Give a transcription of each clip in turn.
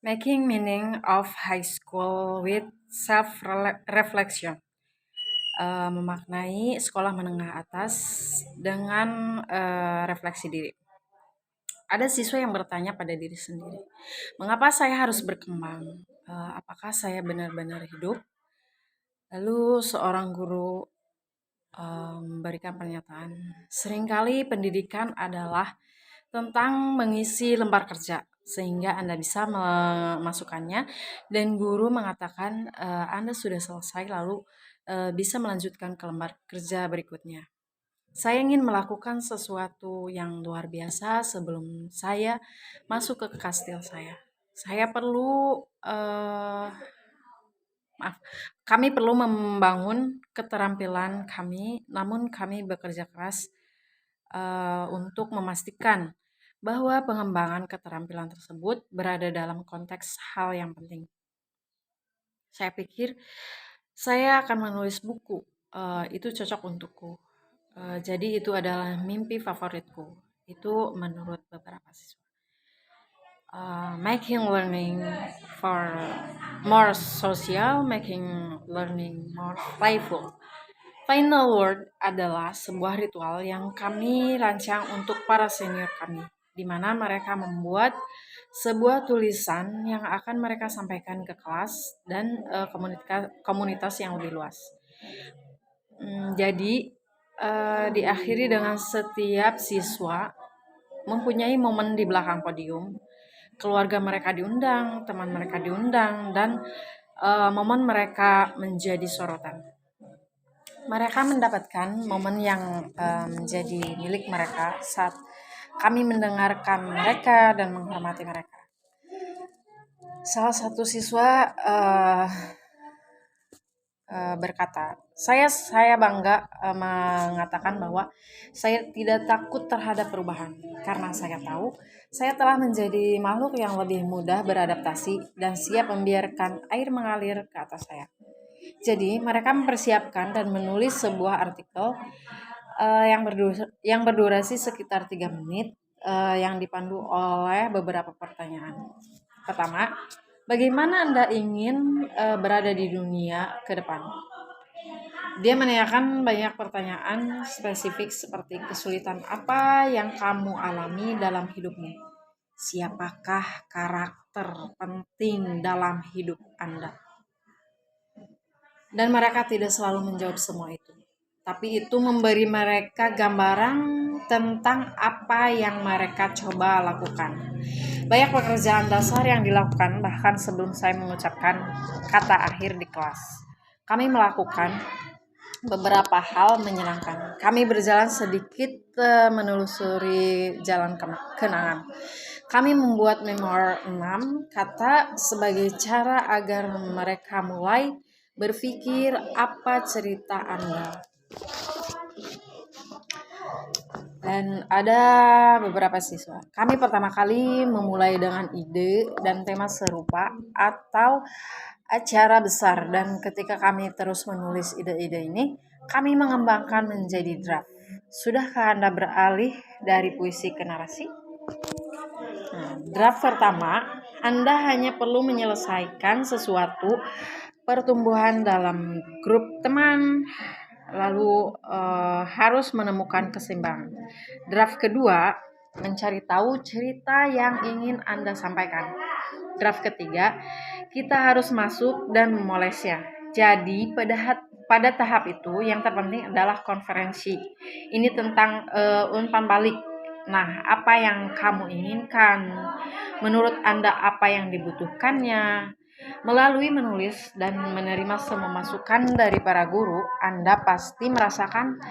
Making meaning of high school with self-reflection. Memaknai sekolah menengah atas dengan refleksi diri. Ada siswa yang bertanya pada diri sendiri, mengapa saya harus berkembang? Apakah saya benar-benar hidup? Lalu seorang guru memberikan pernyataan, seringkali pendidikan adalah tentang mengisi lembar kerja sehingga Anda bisa memasukkannya dan guru mengatakan Anda sudah selesai lalu bisa melanjutkan ke lembar kerja berikutnya. Saya ingin melakukan sesuatu yang luar biasa sebelum saya masuk ke kastil saya. Saya perlu maaf, kami perlu membangun keterampilan kami, namun kami bekerja keras untuk memastikan bahwa pengembangan keterampilan tersebut berada dalam konteks hal yang penting. Saya pikir saya akan menulis buku, itu cocok untukku. Jadi itu adalah mimpi favoritku. Itu menurut beberapa siswa. Making learning for more social, making learning more playful. Final Word adalah sebuah ritual yang kami rancang untuk para senior kami, di mana mereka membuat sebuah tulisan yang akan mereka sampaikan ke kelas dan komunitas yang lebih luas. Jadi diakhiri dengan setiap siswa mempunyai momen di belakang podium, keluarga mereka diundang, teman mereka diundang, dan momen mereka menjadi sorotan. Mereka mendapatkan momen yang menjadi milik mereka saat kami mendengarkan mereka dan menghormati mereka. Salah satu siswa berkata, saya bangga mengatakan bahwa saya tidak takut terhadap perubahan karena saya tahu saya telah menjadi makhluk yang lebih mudah beradaptasi dan siap membiarkan air mengalir ke atas saya. Jadi mereka mempersiapkan dan menulis sebuah artikel yang berdurasi sekitar 3 menit yang dipandu oleh beberapa pertanyaan. Pertama, bagaimana Anda ingin berada di dunia ke depan? Dia menanyakan banyak pertanyaan spesifik seperti kesulitan apa yang kamu alami dalam hidupmu? Siapakah karakter penting dalam hidup Anda? Dan mereka tidak selalu menjawab semua itu. Tapi itu memberi mereka gambaran tentang apa yang mereka coba lakukan. Banyak pekerjaan dasar yang dilakukan bahkan sebelum saya mengucapkan kata akhir di kelas. Kami melakukan beberapa hal menyenangkan. Kami berjalan sedikit menelusuri jalan kenangan. Kami membuat memor 6 kata sebagai cara agar mereka mulai berpikir apa cerita Anda. Dan ada beberapa siswa. Kami pertama kali memulai dengan ide dan tema serupa atau acara besar, dan ketika kami terus menulis ide-ide ini, kami mengembangkan menjadi draft. Sudahkah Anda beralih dari puisi ke narasi? Draft pertama, Anda hanya perlu menyelesaikan sesuatu pertumbuhan dalam grup teman, lalu harus menemukan keseimbangan. Draft kedua, mencari tahu cerita yang ingin Anda sampaikan. Draft ketiga, kita harus masuk dan memolesnya. Jadi pada tahap itu yang terpenting adalah konferensi. Ini tentang umpan balik. Nah, apa yang kamu inginkan? Menurut Anda apa yang dibutuhkannya? Melalui menulis dan menerima semua masukan dari para guru, Anda pasti merasakan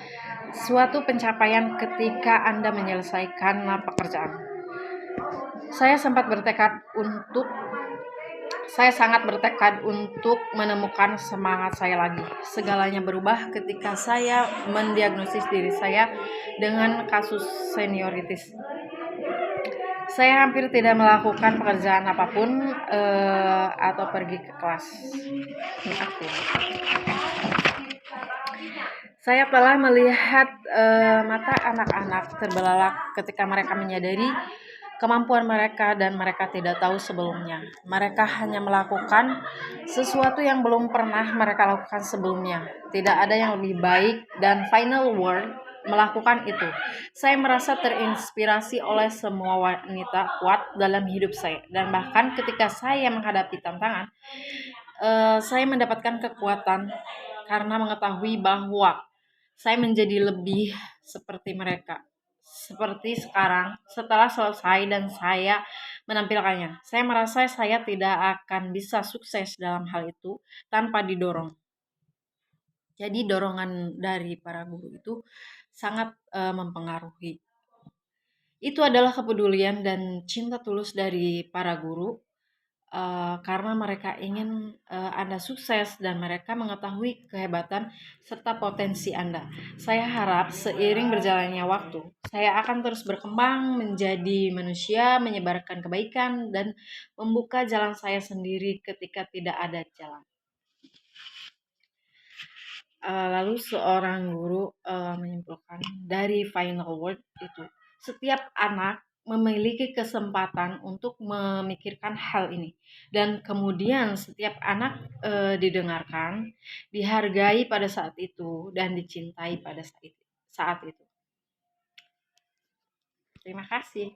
suatu pencapaian ketika Anda menyelesaikan pekerjaan. Saya sangat bertekad untuk menemukan semangat saya lagi. Segalanya berubah ketika saya mendiagnosis diri saya dengan kasus senioritis. Saya hampir tidak melakukan pekerjaan apapun atau pergi ke kelas. Saya telah melihat mata anak-anak terbelalak ketika mereka menyadari kemampuan mereka dan mereka tidak tahu sebelumnya. Mereka hanya melakukan sesuatu yang belum pernah mereka lakukan sebelumnya. Tidak ada yang lebih baik dan final word melakukan itu. Saya merasa terinspirasi oleh semua wanita kuat dalam hidup saya, dan bahkan ketika saya menghadapi tantangan, saya mendapatkan kekuatan karena mengetahui bahwa saya menjadi lebih seperti mereka. Seperti sekarang, setelah selesai dan saya menampilkannya, saya merasa saya tidak akan bisa sukses dalam hal itu tanpa didorong. Jadi dorongan dari para guru itu sangat mempengaruhi. Itu adalah kepedulian dan cinta tulus dari para guru, karena mereka ingin Anda sukses dan mereka mengetahui kehebatan serta potensi Anda. Saya harap seiring berjalannya waktu, saya akan terus berkembang menjadi manusia, menyebarkan kebaikan, dan membuka jalan saya sendiri ketika tidak ada jalan. Lalu seorang guru menyimpulkan dari final word itu, setiap anak memiliki kesempatan untuk memikirkan hal ini, dan kemudian setiap anak didengarkan, dihargai pada saat itu, dan dicintai pada saat itu. Terima kasih.